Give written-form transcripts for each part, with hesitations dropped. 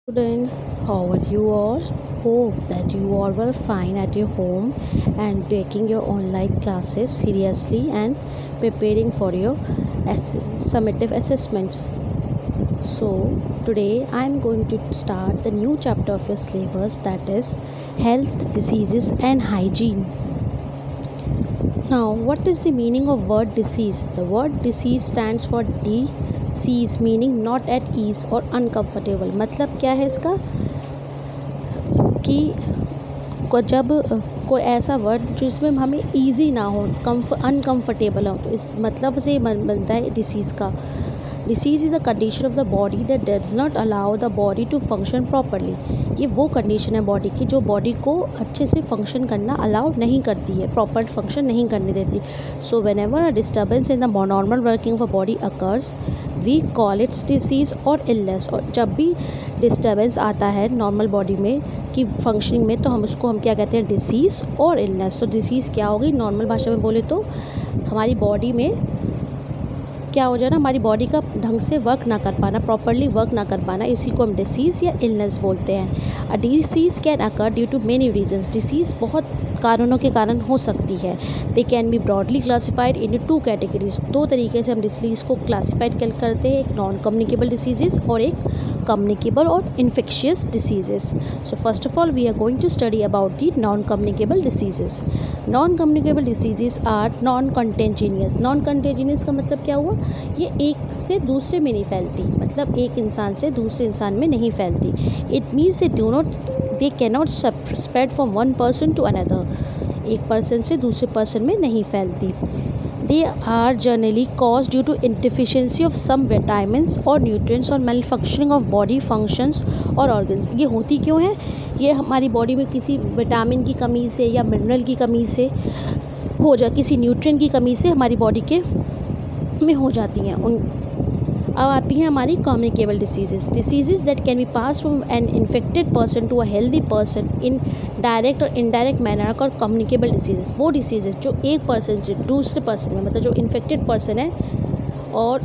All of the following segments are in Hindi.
Students, how are you all? Hope that you all were fine at your home and taking your online classes seriously and preparing for your summative assessments. So, today I am going to start the new chapter of your syllabus, that is health, diseases and hygiene. Now, what is the meaning of word disease? The word disease stands for disease, meaning not at ease or uncomfortable. मतलब क्या है इसका कि जब कोई ऐसा वर्ड जिसमें हमें ईजी ना हो, अनकम्फर्टेबल हो, तो इस मतलब से बनता है डिसीज़ का। Disease is a condition of the body that does not allow the body to function properly. ये वो कंडीशन है बॉडी की जो बॉडी को अच्छे से फंक्शन करना अलाउ नहीं करती है, प्रॉपर फंक्शन नहीं करने देती। So whenever a disturbance in the normal working of a body occurs we call its disease और इलनेस। और जब भी डिस्टर्बेंस आता है नॉर्मल बॉडी में की फंक्शनिंग में, तो हम क्या कहते हैं, डिसीज़ और इलनेस। तो डिसीज़ क्या होगी, नॉर्मल भाषा में बोले तो हमारी बॉडी में क्या हो जाना, हमारी बॉडी का ढंग से वर्क ना कर पाना, प्रॉपरली वर्क ना कर पाना, इसी को हम डिसीज़ या इलनेस बोलते हैं। A disease can occur due to many reasons. Disease बहुत कारणों के कारण हो सकती है। They can be broadly classified in two categories. दो तरीके से हम डिसीज़ को क्लासिफाइड करते हैं, एक नॉन कम्युनिकेबल डिसीजेस और एक कम्युनिकेबल और infectious diseases. So first of all we are going to study about the non communicable diseases. Non communicable diseases are non contagious. Non contagious का मतलब क्या हुआ, ये एक से दूसरे में नहीं फैलती, मतलब एक इंसान से दूसरे इंसान में नहीं फैलती। It means they can not spread from one person to another. एक पर्सन से दूसरे पर्सन में नहीं फैलती। They are generally cause due to deficiency of some vitamins और न्यूट्रिएंट्स और मैल्फंक्शनिंग ऑफ बॉडी फंक्शंस और ऑर्गन्स। ये होती क्यों है, ये हमारी बॉडी में किसी विटामिन की कमी से या मिनरल की कमी से किसी न्यूट्रिएंट की कमी से हमारी बॉडी के में हो जाती हैं। अब आती हैं हमारी communicable diseases that can be pass from an infected person to a healthy person in direct और इनडायरेक्ट मैनर। और कम्युनिकेबल डिसीजेस वो डिसीजेस जो एक पर्सन से दूसरे पर्सन में, मतलब जो इन्फेक्टेड पर्सन है और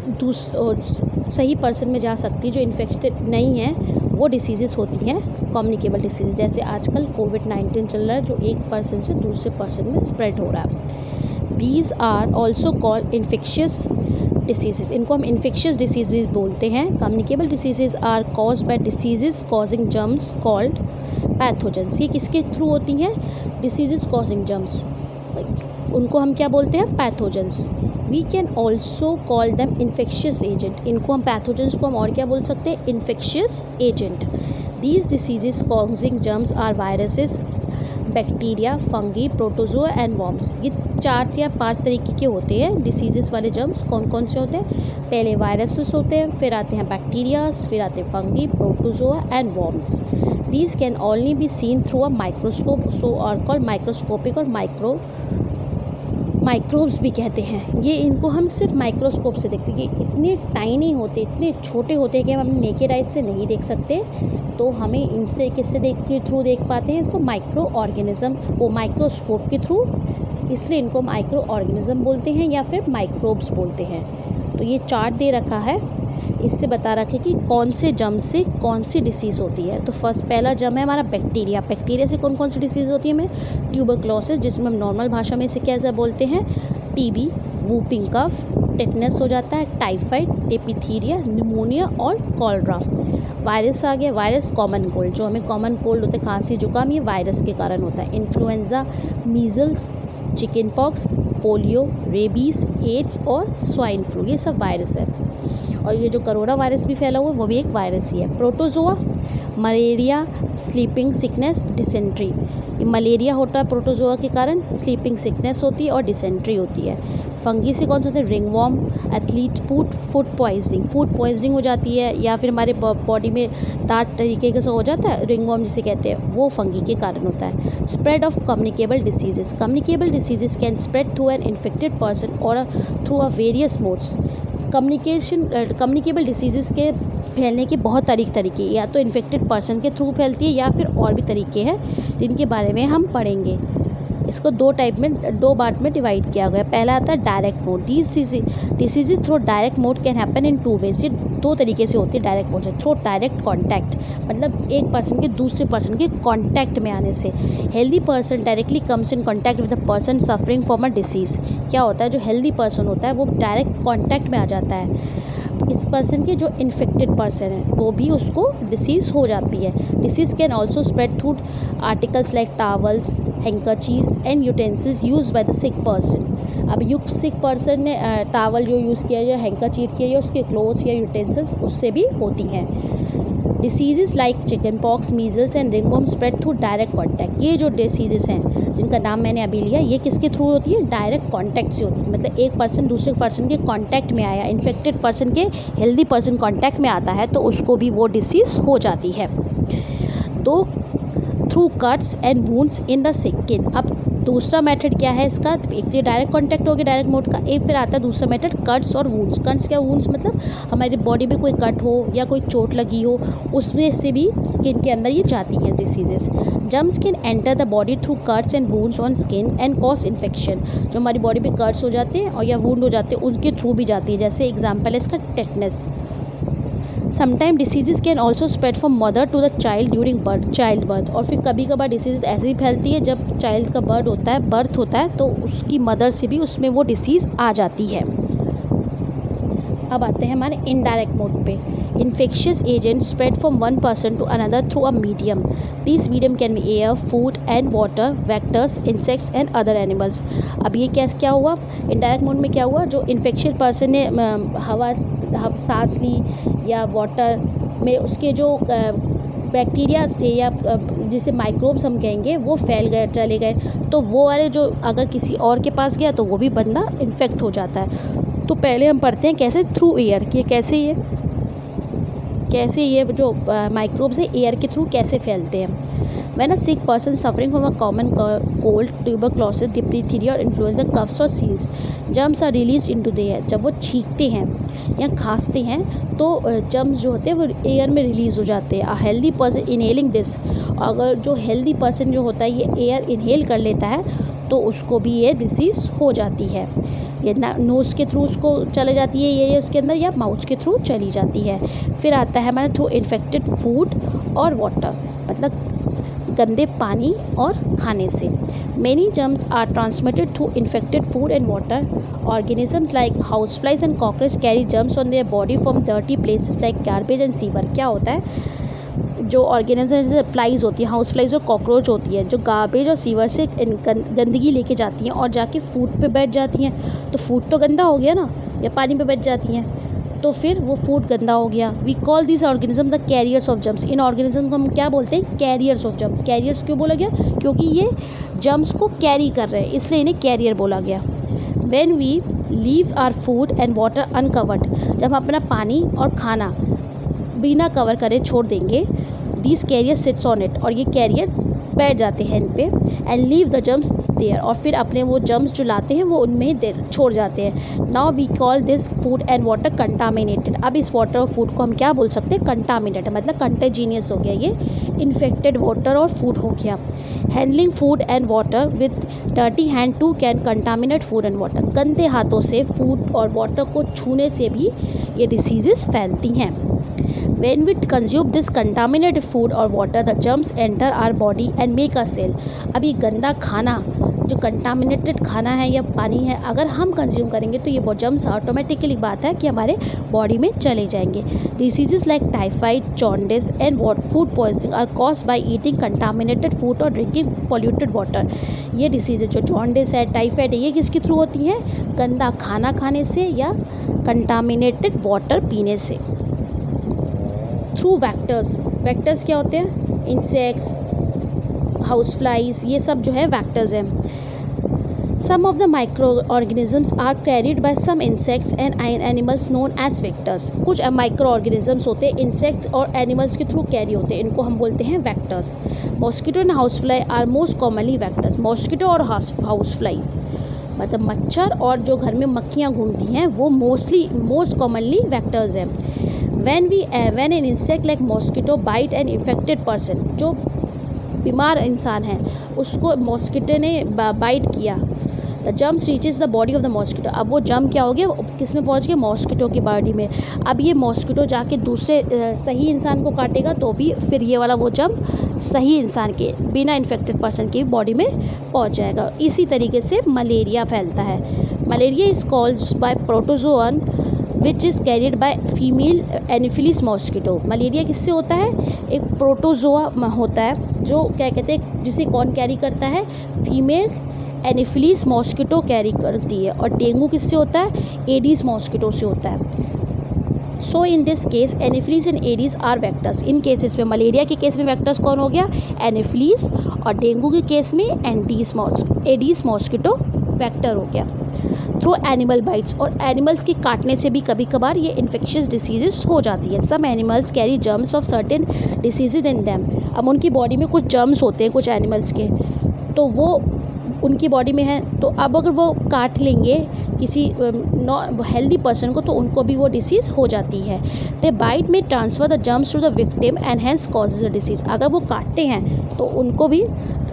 सही पर्सन में जा सकती है, जो इन्फेक्टेड नहीं है, वो डिसीजेस होती हैं कम्युनिकेबल डिसीजेस। जैसे आजकल कोविड-19 चल रहा है, जो एक पर्सन से दूसरे पर्सन में स्प्रेड हो रहा है। These are also called infectious diseases. इनको हम इन्फेक्शियस डिसीजेज बोलते हैं। Communicable diseases are caused by diseases causing germs called pathogens. ये किसके थ्रू होती हैं, डिसीजेस कॉजिंग जर्म्स, उनको हम क्या बोलते हैं, pathogens. We can also call them infectious agent. इनको हम पैथोजेंस को हम और क्या बोल सकते हैं, infectious agent. These diseases causing germs are viruses, bacteria, fungi, protozoa and worms. ये 4 या 5 तरीके के होते हैं डिसीजेस वाले जर्म्स। कौन कौन से होते हैं, पहले वायरसेस होते हैं, फिर आते हैं बैक्टीरियाज, फिर आते हैं fungi, protozoa and worms. These can only be seen through a microscope, so are called microscopic और माइक्रोब्स भी कहते हैं। ये इनको हम सिर्फ माइक्रोस्कोप से देखते हैं। ये इतने टाइनी होते, इतने छोटे होते हैं कि हम अपने नेकेड आइज से नहीं देख सकते, तो हमें इनसे किससे थ्रू देख पाते हैं, इसको माइक्रो ऑर्गेनिज्म, वो माइक्रोस्कोप के थ्रू, इसलिए इनको माइक्रो ऑर्गेनिज्म बोलते हैं या फिर माइक्रोब्स बोलते हैं। तो ये चार्ट दे रखा है, इससे बता रखे कि कौन से जर्म से कौन सी डिसीज़ होती है। तो पहला जर्म है हमारा बैक्टीरिया। बैक्टीरिया से कौन कौन सी डिसीज़ होती है हमें, ट्यूबरक्लोसिस, जिसमें हम नॉर्मल भाषा में इसे कैसे बोलते हैं, टीबी, वूपिंग कफ, टेटनस हो जाता है, टाइफाइड, डिप्थीरिया, निमोनिया और कॉलरा। वायरस आ गया, वायरस कॉमन कोल्ड, जो हमें कॉमन कोल्ड होता है, खांसी जुकाम, ये वायरस के कारण होता है। Influenza, measles, chicken pox, polio, rabies, AIDS और स्वाइन फ्लू, ये सब वायरस है। और ये जो कोरोना वायरस भी फैला हुआ है वो भी एक वायरस ही है। Protozoa, malaria, sleeping sickness, dysentery. ये मलेरिया होता है प्रोटोजोआ के कारण, स्लीपिंग सिकनेस होती है और डिसेंट्री होती है। फंगी से कौन सा होता है, रिंगवॉर्म, एथलीट फूड पॉइजनिंग हो जाती है, या फिर हमारे बॉडी में दांत तरीके से हो जाता है, रिंगवॉर्म जिसे कहते हैं, वो फंगी के कारण होता है। Spread of communicable diseases. Communicable diseases can spread through an infected person और through a various modes. Communicable diseases के फैलने के बहुत तरीके, या तो इन्फेक्टेड पर्सन के थ्रू फैलती है या फिर और भी तरीके हैं जिनके बारे में हम पढ़ेंगे। इसको दो पार्ट में डिवाइड किया गया। पहला आता है direct mode. Diseases through direct mode can happen in 2 ways. ये 2 तरीके से होती है डायरेक्ट मोड से। थ्रू डायरेक्ट कॉन्टैक्ट, मतलब एक पर्सन के दूसरे पर्सन के कॉन्टैक्ट में आने से। Healthy person directly comes in contact with the person suffering from a disease. क्या होता है, जो हेल्दी पर्सन होता है वो डायरेक्ट कॉन्टैक्ट में आ जाता है इस पर्सन के जो इन्फेक्टेड पर्सन है, वो भी उसको डिसीज़ हो जाती है। Disease can also spread through articles like towels, handkerchiefs and utensils use by the sick person. अब सिक पर्सन ने टावल जो यूज़ किया या हैंकरचीव किया या उसके क्लोथ्स या यूटेंसिल्स, उससे भी होती हैं। Disease like chicken pox, measles and ringworm spread through direct contact. ये जो डिसीज़ हैं जिनका नाम मैंने अभी लिया, ये किसके थ्रू होती है, डायरेक्ट कॉन्टैक्ट से होती है। मतलब एक पर्सन दूसरे पर्सन के कॉन्टैक्ट में आया, इन्फेक्टेड पर्सन के हेल्दी पर्सन कॉन्टैक्ट में आता है तो उसको भी वो डिसीज़ हो जाती है। तो through cuts and wounds in the skin. अब दूसरा मेथड क्या है इसका, एक तो डायरेक्ट कॉन्टैक्ट हो गया डायरेक्ट मोड का, एक फिर आता है दूसरा मेथड कट्स और वुंड्स। कट्स क्या, वुंड्स मतलब हमारी बॉडी में कोई कट हो या कोई चोट लगी हो, उसमें से भी स्किन के अंदर ये जाती हैं diseases. Germs can enter the body through cuts and wounds on skin and cause infection. जो हमारी बॉडी पे कट्स हो जाते हैं और या वुंड हो जाते हैं उनके थ्रू भी जाती है। जैसे एग्जाम्पल है इसका tetanus. Sometime disease can also spread from mother to the child during child birth. और फिर कभी कभार डिसीज़ ऐसे ही फैलती है जब चाइल्ड का बर्थ होता है तो उसकी मदर से भी उसमें वो डिसीज़ आ जाती है। अब आते हैं हमारे इनडायरेक्ट मोड पे। Infectious agent spread from one person to another through a medium. This medium can be air, food and water, vectors, insects and other animals. अब ये क्या हुआ, इनडायरेक्ट मोड में क्या हुआ, जो इन्फेक्शन पर्सन ने हवा सांस ली या वाटर में उसके जो बैक्टीरियाज थे या जिसे माइक्रोब्स हम कहेंगे वो फैल गए, चले गए, तो वो वाले जो अगर किसी और के पास गया तो वो भी बंदा इन्फेक्ट हो जाता है। तो पहले हम पढ़ते हैं कैसे, थ्रू एयर, कि कैसे ये जो माइक्रोब्स है एयर के थ्रू कैसे फैलते हैं। When a sick person suffering from a common cold, tuberculosis, diphtheria और influenza, coughs और sneezes, germs are released into the air। जब वो छींकते हैं या खांसते हैं तो जर्म्स जो होते हैं वो एयर में रिलीज़ हो जाते हैं। A healthy person inhaling this, अगर जो हेल्दी पर्सन जो होता है ये एयर इनहेल कर लेता है तो उसको भी ये डिसीज़ हो जाती है। ये नोज़ के थ्रू उसको चले जाती है ये उसके अंदर, या माउथ के थ्रू चली जाती है। फिर आता है हमारे थ्रू इन्फेक्टेड फूड और वाटर, मतलब गंदे पानी और खाने से। Many germs are transmitted through infected food and water. Organisms like houseflies and cockroaches carry germs on their body from dirty places like garbage and sewer। क्या होता है, जो ऑर्गेनिज्म जैसे फ्लाइज होती है, हाउस फ्लाइज और कॉकरोच होती है, जो गार्बेज और सीवर से गंदगी लेके जाती हैं और जाके फूड पे बैठ जाती हैं, तो फूड तो गंदा हो गया ना, या पानी पे बैठ जाती हैं तो फिर वो फूड गंदा हो गया। We call this organism the carriers of germs. इन ऑर्गेनिज्म को हम क्या बोलते हैं, कैरियर्स ऑफ जर्म्स। कैरियर्स क्यों बोला गया, क्योंकि ये जर्म्स को कैरी कर रहे हैं इसलिए इन्हें कैरियर बोला गया। When we leave our food and water uncovered, जब हम अपना पानी और खाना बिना कवर करे छोड़ देंगे, this carrier sits on it, और ये कैरियर बैठ जाते हैं इन पे, and leave the germs there, और फिर अपने वो जर्म्स जो लाते हैं वो उनमें छोड़ जाते हैं। Now we call this food and water contaminated. अब इस वाटर और फूड को हम क्या बोल सकते हैं, कंटामिनेटेड, मतलब कंटेजीनियस हो गया, ये इन्फेक्टेड वाटर और फूड हो गया। Handling food and water with dirty hand too can contaminate food and water. गंदे हाथों से फूड और वाटर को छूने से भी ये डिसीजेस फैलती हैं। When we consume this contaminated food or water, the germs enter our body and make us ill। अभी गंदा खाना, जो कंटामिनेटेड खाना है या पानी है, अगर हम कंज्यूम करेंगे तो ये वो जर्म्स ऑटोमेटिकली बात है कि हमारे बॉडी में चले जाएंगे। Diseases like typhoid, jaundice and food poisoning are caused by eating contaminated food और ड्रिंकिंग पॉल्यूटेड वाटर। ये डिसीज़ जो जॉन्डिस है, टाइफाइड है, ये किसके थ्रू होती हैं, गंदा खाना खाने से या कंटामिनेटेड वाटर पीने से। थ्रू वैक्टर्स, वैक्टर्स क्या होते हैं, इंसेक्ट्स, हाउस फ्लाइज, ये सब जो है वैक्टर्स हैं। Some of the micro organisms are carried by some insects and animals known as vectors. कुछ माइक्रो ऑर्गेनिजम्स होते हैं इंसेक्ट्स और एनिमल्स के थ्रू कैरी होते हैं, इनको हम बोलते हैं vectors. Mosquito and house fly are most commonly vectors. Mosquito और हाउस फ्लाइज मतलब मच्छर और जो घर में मक्खियाँ घूमती हैं वो मोस्ट कॉमनली वैक्टर्स हैं। When an insect like mosquito bite an infected person, जो बीमार इंसान है उसको मॉस्किटो ने बाइट किया, the germs reaches the body of the mosquito. अब वो जम क्या हो गया, किस में पहुंच गया, मॉस्किटो की बॉडी में। अब ये मॉस्किटो जाके दूसरे सही इंसान को काटेगा तो भी फिर ये वाला वो जम सही इंसान के बिना इन्फेक्टेड पर्सन की बॉडी में पहुंच जाएगा। इसी तरीके से मलेरिया फैलता है। Malaria is caused by protozoan which is carried by female anopheles mosquito. Malaria किससे होता है, एक प्रोटोजोआ होता है जो क्या कहते हैं, जिसे कौन कैरी करता है, फीमेल एनोफिलीज मॉस्किटो कैरी करती है। और डेंगू किससे होता है, एडीज मॉस्किटो से होता है। So in this case Anopheles and Aedes are vectors. इन केसेस में मलेरिया के केस में वेक्टर्स कौन हो गया, एनोफिलीज, और डेंगू के केस में एडीज मॉस्किटो वेक्टर हो गया। थ्रू एनिमल बाइट्स, और एनिमल्स के काटने से भी कभी कभार ये इन्फेक्शियस डिसीजेस हो जाती है। Some animals carry germs of certain diseases in them. अब उनकी बॉडी में कुछ जर्म्स होते हैं कुछ एनिमल्स के, तो वो उनकी बॉडी में है, तो अब अगर वो काट लेंगे किसी हेल्दी पर्सन को तो उनको भी वो डिसीज़ हो जाती है। दे बाइट में transfer the germs to the victim and hence causes the disease. अगर वो काटते हैं तो उनको भी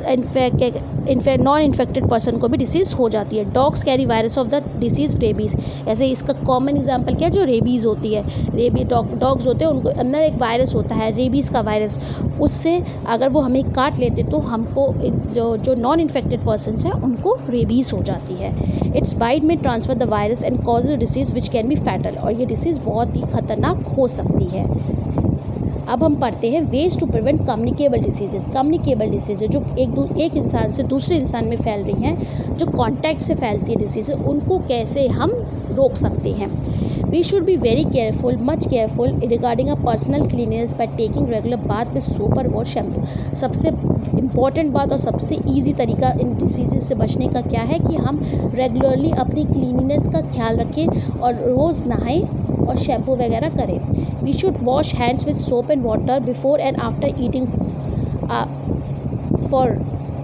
नॉन इन्फेक्टेड पर्सन को भी डिसीज़ हो जाती है। Dogs carry virus of the disease rabies. ऐसे इसका कॉमन एग्जांपल क्या है, जो रेबीज़ होती है, डॉग्स होते हैं उनको अंदर एक वायरस होता है रेबीज़ का वायरस, उससे अगर वो हमें काट लेते तो हमको जो नॉन इन्फेक्टेड पर्सन है उनको रेबीज़ हो जाती है। इट्स बाइट में transfer the virus and cause the disease which can be fatal. और ये डिसीज़ बहुत ही खतरनाक हो सकती है। अब हम पढ़ते हैं ways to prevent communicable diseases. Communicable diseases जो एक इंसान से दूसरे इंसान में फैल रही हैं, जो कॉन्टैक्ट से फैलती है डिसीज़, उनको कैसे हम रोक सकते हैं। We should be very careful, much careful regarding a personal cleanliness by taking regular bath with soap और शैम्पू। सबसे इम्पॉर्टेंट बात और सबसे ईजी तरीका इन डिसीजेज से बचने का क्या है कि हम रेगुलरली अपनी क्लीननेस का ख्याल रखें और रोज़ नहाएं और शैम्पू वगैरह करें। We should wash hands with soap and water before and after eating,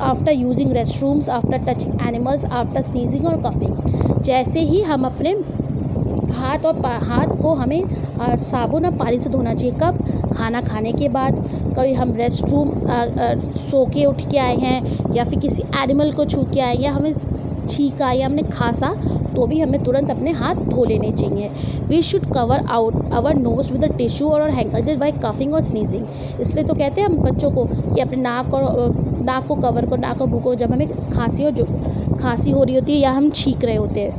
after using restrooms, after touching animals, after sneezing और कफिंग। जैसे ही हम अपने हाथ को हमें साबुन और पानी से धोना चाहिए। कब, खाना खाने के बाद, कभी हम रेस्टरूम सो के उठ के आए हैं या फिर किसी एनिमल को छू के आए या हमें छींका या हमने खांसा तो भी हमें तुरंत अपने हाथ धो लेने चाहिए। We should cover out our nose with a tissue और हैंकरचीफ बाय कफिंग और स्नीजिंग। इसलिए तो कहते हैं हम बच्चों को कि अपने नाक को कवर करो, नाक को भूको जब हमें खांसी हो रही होती है या हम छींक रहे होते हैं।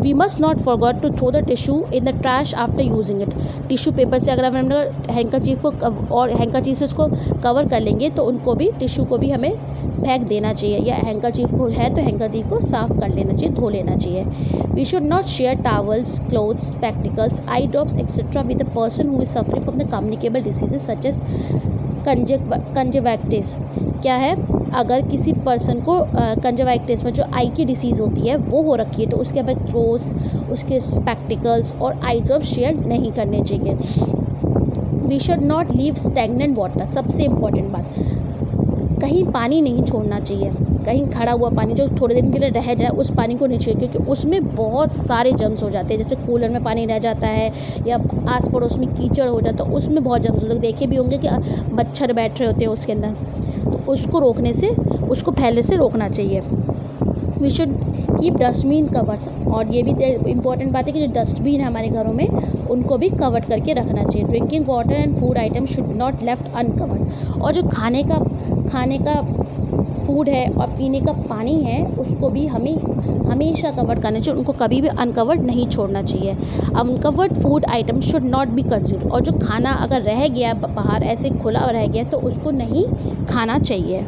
We must not forget to throw the tissue in the trash after using it. Tissue paper से अगर हम हैंकरचीफ को और हैंकरचीफ से उसको कवर कर लेंगे तो उनको भी, टिश्यू को भी हमें फेंक देना चाहिए, या हैंकरचीफ को है तो हैंकरचीफ को साफ़ कर लेना चाहिए, धो लेना चाहिए। We should not share towels, clothes, spectacles, eye drops etcetera with the person who is suffering from the communicable diseases such as conjunctivitis. क्या है, अगर किसी पर्सन को कंजक्टिवाइटिस में जो आई की डिसीज़ होती है वो हो रखी है तो उसके बाद क्लोथ्स, उसके स्पेक्टिकल्स और आई ड्रॉप्स शेयर नहीं करने चाहिए। We should not leave stagnant water. सबसे इम्पॉर्टेंट बात, कहीं पानी नहीं छोड़ना चाहिए। कहीं खड़ा हुआ पानी जो थोड़े दिन के लिए रह जाए उस पानी को नहीं चाहिए, क्योंकि उसमें बहुत सारे जर्म्स हो जाते हैं। जैसे कूलर में पानी रह जाता है या आस पड़ोस में कीचड़ हो जाता है, उसमें बहुत जर्म्स होते हैं। देखे भी होंगे कि मच्छर बैठ रहे होते हैं उसके अंदर, तो उसको फैलने से रोकना चाहिए। We should keep dustbin covers. और ये भी इम्पॉर्टेंट बात है कि जो डस्टबिन है हमारे घरों में उनको भी कवर करके रखना चाहिए। Drinking water and food item should not left uncovered. और जो खाने का फूड है और पीने का पानी है उसको भी हमें हमेशा कवर करना चाहिए, उनको कभी भी अनकवर्ड नहीं छोड़ना चाहिए। Uncovered food item should not be consumed. और जो खाना अगर रह गया बाहर ऐसे खुला रह गया तो उसको नहीं खाना चाहिए।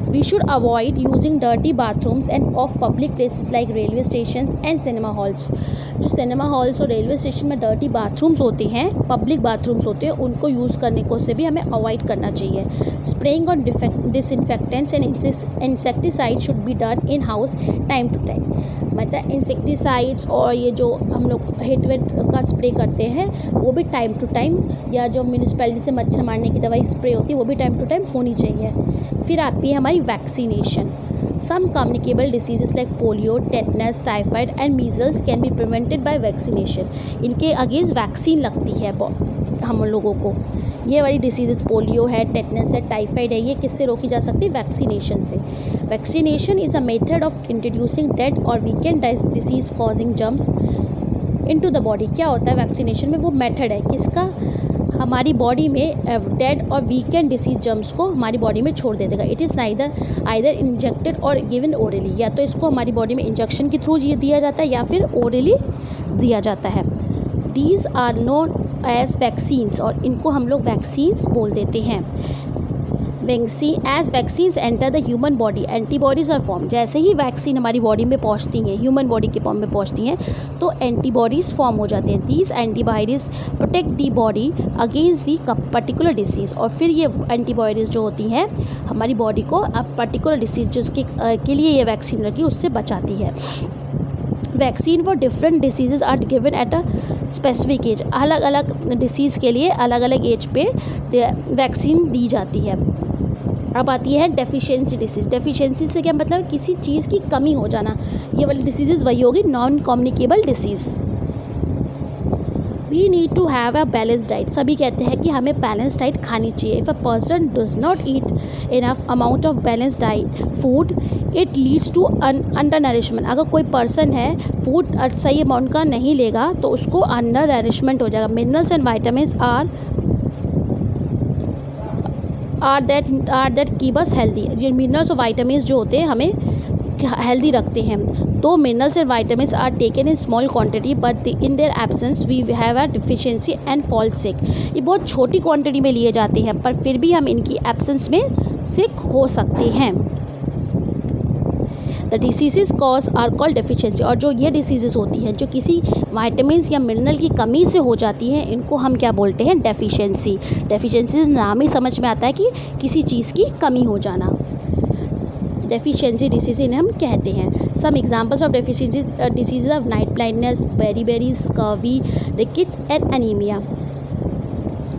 We should avoid using dirty bathrooms and of public places like railway stations and cinema halls. जो सिनेमा हॉल्स और रेलवे स्टेशन में डर्टी बाथरूम्स होते हैं, पब्लिक बाथरूम्स होते हैं, उनको यूज़ करने को से भी हमें अवॉइड करना चाहिए। Spraying on disinfectants and insecticide should be done in house time to time. मतलब इंसेक्टिसाइड्स और ये जो हम लोग हिट का स्प्रे करते हैं वो भी टाइम टू टाइम, या जो म्यूनिसिपैलिटी से मच्छर मारने की दवाई स्प्रे होती है वो भी टाइम टू टाइम होनी चाहिए। फिर आती है हमारी vaccination. Some communicable diseases like polio, tetanus, typhoid and measles can be prevented by vaccination. इनके अगेंस्ट वैक्सीन लगती है हम लोगों को। ये वाली डिसीज़ पोलियो है, टेटनस है, टाइफाइड है, ये किससे रोकी जा सकती है? वैक्सीनेशन से। Vaccination is a method of introducing dead और weakened disease causing germs into the body. क्या होता है वैक्सीनेशन में? वो मेथड है किसका? हमारी बॉडी में डेड और वीकेंड डिसीज जर्म्स को हमारी बॉडी में छोड़ दे देगा। इट इज़ आइदर इंजेक्टेड और गिवन ओरली, या तो इसको हमारी बॉडी में इंजेक्शन के थ्रू दिया जाता है या फिर ओरली दिया जाता है। These are known as vaccines, और इनको हम लोग वैक्सीन्स बोल देते हैं। As vaccines enter the human body antibodies are form. जैसे ही वैक्सीन हमारी बॉडी में पहुंचती हैं, ह्यूमन बॉडी के फॉर्म में पहुंचती हैं, तो एंटीबॉडीज़ फॉर्म हो जाते हैं। These antibodies protect the body against the particular disease, और फिर ये एंटीबॉडीज़ जो होती हैं हमारी बॉडी को अब पर्टिकुलर डिसीज जिसके के लिए ये वैक्सीन रखी उससे बचाती है। Vaccine for different disease are given at a specific age. अलग अलग डिसीज़ के लिए अलग अलग एज पे वैक्सीन दी जाती है। अब आती है डेफिशिएंसी डिसीज़। डेफिशिएंसी से क्या मतलब? किसी चीज़ की कमी हो जाना। ये वाली डिसीज़ वही होगी non communicable disease. We need to have a balance diet. सभी कहते हैं कि हमें बैलेंस डाइट खानी चाहिए। If a person does not eat enough amount of balance diet food it leads to undernourishment. अगर कोई पर्सन है फूड सही अमाउंट का नहीं लेगा तो उसको अंडर नरिशमेंट हो जाएगा। Minerals and vitamins are that keep us healthy. ये मिनरल्स और वाइटामिन्स जो होते हैं हमें हेल्दी रखते हैं। तो minerals and vitamins are taken in small quantity but in their absence we have a deficiency and fall sick. ये बहुत छोटी क्वांटिटी में लिए जाते हैं पर फिर भी हम इनकी एब्सेंस में सिक हो सकते हैं। The disease cause are called deficiency. और जो ये डिसीज़ होती हैं जो किसी वाइटामिन्स या मिनरल की कमी से हो जाती हैं इनको हम क्या बोलते हैं? डेफिशिएंसी। डेफिशिएंसी नाम ही समझ में आता है कि किसी चीज़ की कमी हो जाना। डेफिशिएंसी डिसीज़ इन्हें हम कहते हैं। Some examples of deficiency disease of night blindness, beriberi, scurvy, rickets and anaemia.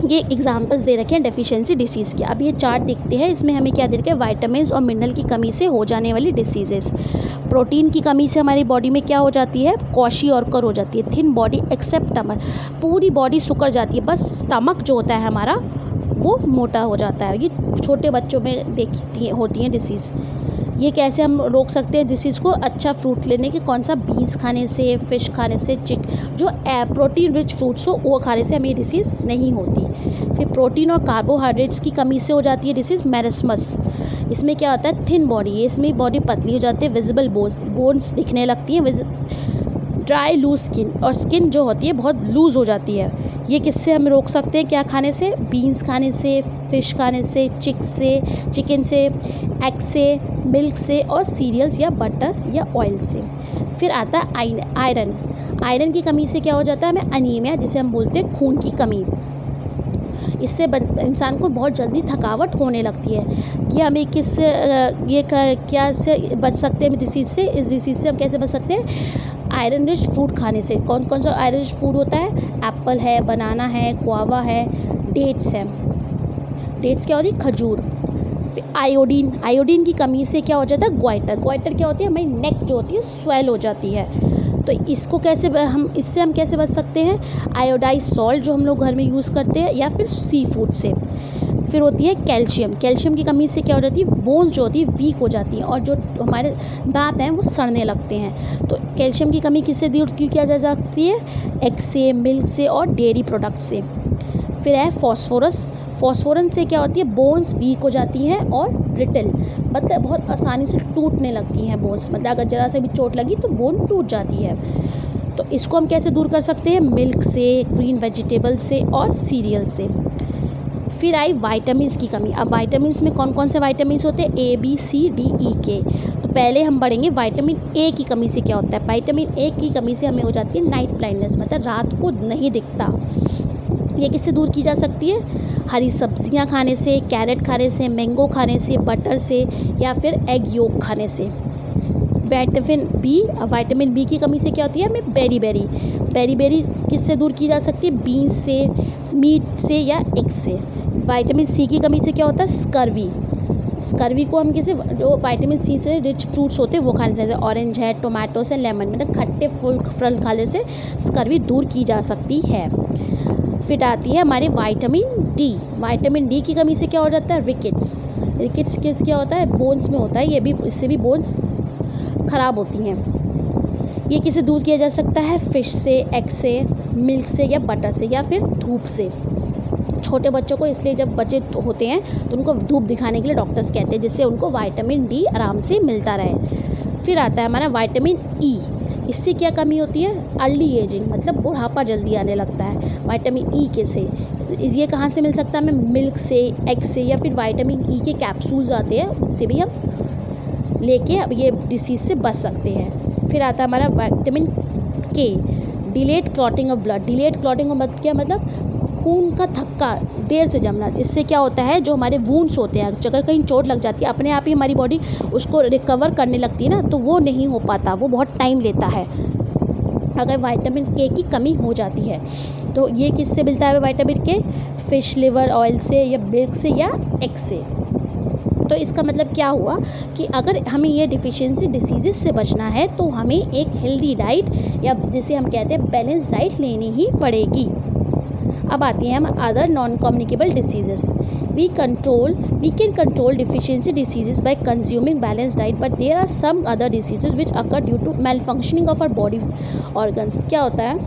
ये एग्जांपल्स दे रखे हैं डेफिशिएंसी डिसीज़ के। अब ये चार्ट देखते हैं, इसमें हमें क्या दे रखे हैं? विटामिन्स और मिनरल की कमी से हो जाने वाली डिसीजेस। प्रोटीन की कमी से हमारी बॉडी में क्या हो जाती है? क्वाशियोर्कर हो जाती है। थिन बॉडी एक्सेप्ट स्टमक, पूरी बॉडी सुकर जाती है, बस स्टमक जो होता है हमारा वो मोटा हो जाता है। ये छोटे बच्चों में होती हैं डिसीज़। ये कैसे हम रोक सकते हैं डिसीज़ को? अच्छा फ्रूट लेने के, कौन सा? बीन्स खाने से, फ़िश खाने से, जो प्रोटीन रिच फ्रूट्स हो वो खाने से हमें ये डिसीज़ नहीं होती। फिर प्रोटीन और कार्बोहाइड्रेट्स की कमी से हो जाती है डिसीज़ मेरिस्मस। इसमें क्या होता है? थिन बॉडी, इसमें बॉडी पतली हो जाती है। विजिबल बोन्स दिखने लगती हैं। ड्राई लूज स्किन, और स्किन जो होती है बहुत लूज़ हो जाती है। ये किससे हम रोक सकते हैं? क्या खाने से? बीन्स खाने से, फ़िश खाने से, चिकन से, एग से, मिल्क से, और सीरियल्स या बटर या ऑयल से। फिर आता है आयरन। आयरन की कमी से क्या हो जाता है? हमें अनीमिया, जिसे हम बोलते हैं खून की कमी। इससे इंसान को बहुत जल्दी थकावट होने लगती है। ये हमें क्या से बच सकते हैं डिसीज़ से? इस डिसीज़ से हम कैसे बच सकते हैं? आयरन रिच फ्रूट खाने से। कौन कौन सा आयरन रिच फूड होता है? एप्पल है, बनाना है, गुआवा है, डेट्स है। डेट्स क्या होती है? खजूर। फिर आयोडीन की कमी से क्या हो जाता है? ग्वाइटर क्या होती है? हमारी नेक जो होती है स्वेल हो जाती है। तो इससे हम कैसे बच सकते हैं? आयोडाइज सॉल्ट जो हम लोग घर में यूज़ करते हैं, या फिर सी फूड से। फिर होती है कैल्शियम की कमी से क्या हो जाती है? बोन्स जो होती है वीक हो जाती हैं, और जो हमारे दांत हैं वो सड़ने लगते हैं। तो कैल्शियम की कमी किससे दूर किया जा सकती है? एग से, मिल्क से, और डेयरी प्रोडक्ट से। फिर है फॉस्फोरस से क्या होती है? बोन्स वीक हो जाती हैं और ब्रिटल, मतलब बहुत आसानी से टूटने लगती हैं बोन्स। मतलब अगर ज़रा से भी चोट लगी तो बोन टूट जाती है। तो इसको हम कैसे दूर कर सकते हैं? मिल्क से, ग्रीन वेजिटेबल से, और सीरियल से। फिर आई वाइटामिन्स की कमी। अब वाइटामिन्स में कौन कौन से वाइटामिन्स होते हैं? A, B, C, D, E, K। तो पहले हम बढ़ेंगे विटामिन A की कमी से क्या होता है? विटामिन A की कमी से हमें हो जाती है नाइट ब्लाइंडनेस, मतलब रात को नहीं दिखता। ये किससे दूर की जा सकती है? हरी सब्जियां खाने से, कैरेट खाने से, मैंगो खाने से, बटर से, या फिर एग योक खाने से। विटामिन बी की कमी से क्या होती है? हमें बेरी किससे दूर की जा सकती है? बीन्स से, मीट से, या एग से। विटामिन सी की कमी से क्या होता है? स्कर्वी को हम जो विटामिन सी से रिच फ्रूट्स होते हैं वो खाने से, जैसे ऑरेंज है, टोमेटो से, लेमन, मतलब खट्टे फल खाने से स्कर्वी दूर की जा सकती है। फिर आती है हमारे विटामिन डी। विटामिन डी की कमी से क्या हो जाता है, रिकेट्स। रिकेट्स किस क्या होता है, बोन्स में होता है, ये भी इससे भी बोन्स ख़राब होती हैं। ये किसे दूर किया जा सकता है, फ़िश से, एग से, मिल्क से या बटर से या फिर धूप से। छोटे बच्चों को इसलिए जब बच्चे होते हैं तो उनको धूप दिखाने के लिए डॉक्टर्स कहते हैं, जिससे उनको विटामिन डी आराम से मिलता रहे। फिर आता है हमारा विटामिन ई। इससे क्या कमी होती है, अर्ली एजिंग, मतलब बुढ़ापा जल्दी आने लगता है। विटामिन ई के से ये कहाँ से मिल सकता है हमें, मिल्क से, एग से या फिर विटामिन ई के कैप्सूल्स आते हैं, उनसे भी हम लेके अब ये डिसीज़ से बच सकते हैं। फिर आता है हमारा विटामिन के, delayed clotting of blood. Delayed clotting का क्या मतलब, खून का थक्का देर से जमना। इससे क्या होता है, जो हमारे वूंड्स होते हैं, अगर कहीं चोट लग जाती है अपने आप ही हमारी बॉडी उसको रिकवर करने लगती है ना, तो वो नहीं हो पाता, वो बहुत टाइम लेता है अगर विटामिन के की कमी हो जाती है। तो ये किससे मिलता है विटामिन के, फ़िश लिवर ऑयल से या मिल्क से या एग से। तो इसका मतलब क्या हुआ कि अगर हमें ये डिफिशियंसी डिसीज़ से बचना है तो हमें एक हेल्दी डाइट या जिसे हम कहते हैं बैलेंस डाइट लेनी ही पड़ेगी। अब आती हैं हम other non communicable diseases. We can control deficiency diseases by consuming balance diet, but there are some other diseases which occur due to malfunctioning of our body organs. क्या होता है,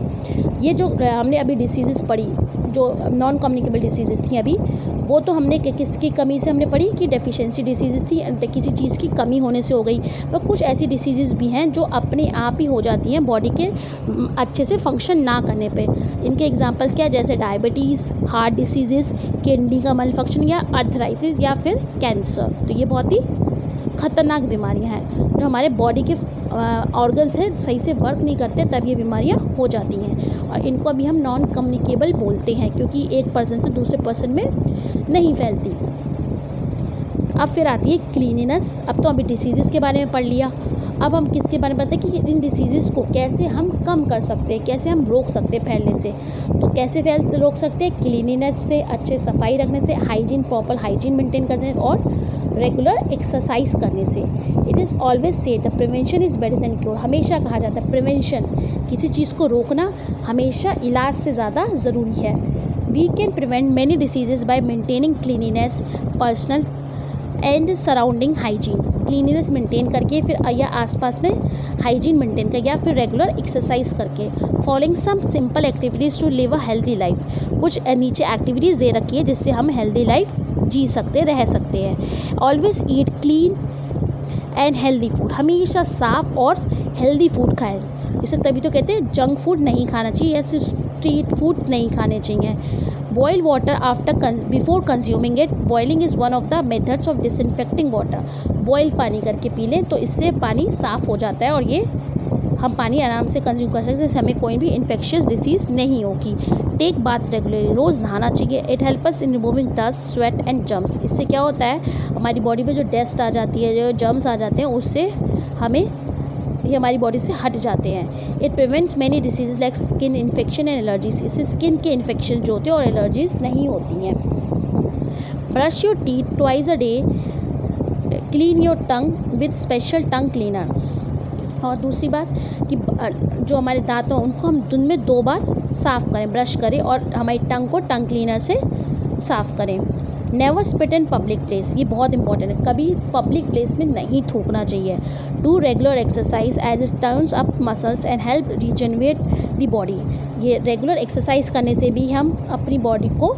ये जो हमने अभी डिसीजेस पढ़ी, जो नॉन कम्युनिकेबल डिसीजेस थी अभी, वो तो हमने किसकी कमी से हमने पढ़ी कि डेफिशिएंसी डिसीजेस थी, किसी चीज़ की कमी होने से हो गई। पर कुछ ऐसी डिसीजेस भी हैं जो अपने आप ही हो जाती हैं बॉडी के अच्छे से फंक्शन ना करने पे। इनके एग्जांपल्स क्या है, जैसे डायबिटीज़, हार्ट डिसीजेस, किडनी का मल फंक्शन या अर्थराइटिस या फिर कैंसर। तो ये बहुत ही ख़तरनाक बीमारियां हैं जो हमारे बॉडी के ऑर्गन्स हैं सही से वर्क नहीं करते, तब ये बीमारियां हो जाती हैं। और इनको अभी हम नॉन कम्युनिकेबल बोलते हैं क्योंकि एक पर्सन से दूसरे पर्सन में नहीं फैलती। अब फिर आती है क्लीनिनेस। अब तो अभी डिसीज़ेस के बारे में पढ़ लिया, अब हम किसके बारे में बताते हैं कि इन डिसीज़ेस को कैसे हम कम कर सकते हैं, कैसे हम रोक सकते हैं फैलने से। तो कैसे रोक सकते हैं, क्लीनिनेस से, अच्छे सफाई रखने से, हाइजीन, प्रॉपर हाइजीन मेंटेन करने और रेगुलर एक्सरसाइज करने से। It is always said the prevention is better than cure. हमेशा कहा जाता है प्रिवेंशन, किसी चीज़ को रोकना हमेशा इलाज से ज़्यादा ज़रूरी है। We can prevent many diseases by maintaining cleanliness, personal and surrounding hygiene. Cleanliness maintain करके, फिर या आसपास में हाइजीन मेंटेन करके, या फिर रेगुलर एक्सरसाइज करके। Following some simple activities to live a healthy life. कुछ नीचे एक्टिविटीज़ दे रखी है जिससे हम हेल्दी लाइफ जी सकते, रह सकते हैं। Always eat clean and healthy food. हमेशा साफ़ और हेल्दी फूड खाएं। इसे तभी तो कहते हैं जंक फूड नहीं खाना चाहिए, ऐसे स्ट्रीट फूड नहीं खाने चाहिए। Boil water after before consuming it. Boiling is one of the methods of disinfecting water. Boil पानी करके पी लें तो इससे पानी साफ़ हो जाता है और ये हम पानी आराम से कंज्यूम कर सकते हैं, इससे हमें कोई भी इन्फेक्शियस डिसीज़ नहीं होगी। Take bath regularly. रोज़ नहाना चाहिए। It help us in removing dust, sweat and germs. इससे क्या होता है, हमारी बॉडी पे जो डस्ट आ जाती है, जो जर्म्स आ जाते हैं, उससे हमें ये हमारी बॉडी से हट जाते हैं। It prevents many disease like skin infection and allergies. इससे स्किन के इन्फेक्शन जो होते हैं और एलर्जीज नहीं होती हैं। Brush your teeth twice a day. Clean your tongue with special tongue cleaner. और दूसरी बात कि जो हमारे दांत हैं उनको हम दिन में 2 बार साफ़ करें, ब्रश करें, और हमारी टंग को टंग क्लीनर से साफ़ करें। Never spit in public place. ये बहुत इंपॉर्टेंट है, कभी पब्लिक प्लेस में नहीं थूकना चाहिए। Do regular exercise as it turns up muscles and help regenerate the body. ये रेगुलर एक्सरसाइज करने से भी हम अपनी बॉडी को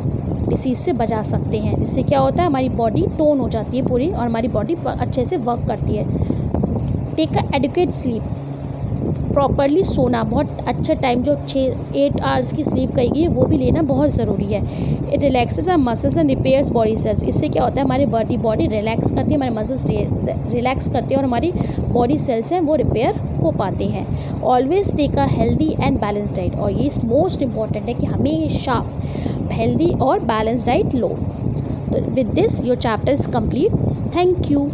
डिसीज़ से बचा सकते हैं। इससे क्या होता है, हमारी बॉडी टोन हो जाती है पूरी और हमारी बॉडी अच्छे से वर्क करती है। Take a adequate sleep. Properly सोना, बहुत अच्छा टाइम, जो 6-8 आवर्स की स्लीप कहेगी वो भी लेना बहुत ज़रूरी है। It relaxes our muscles and repairs body cells. इससे क्या होता है, हमारी बॉडी रिलैक्स करती है, हमारे मसल्स रिलैक्स करते हैं और हमारी बॉडी सेल्स हैं वो रिपेयर हो पाते हैं। Always take a healthy and balance diet. और ये मोस्ट इम्पॉर्टेंट है कि हमेशा हेल्दी और बैलेंस डाइट लो। तो with this your chapter is complete. Thank you.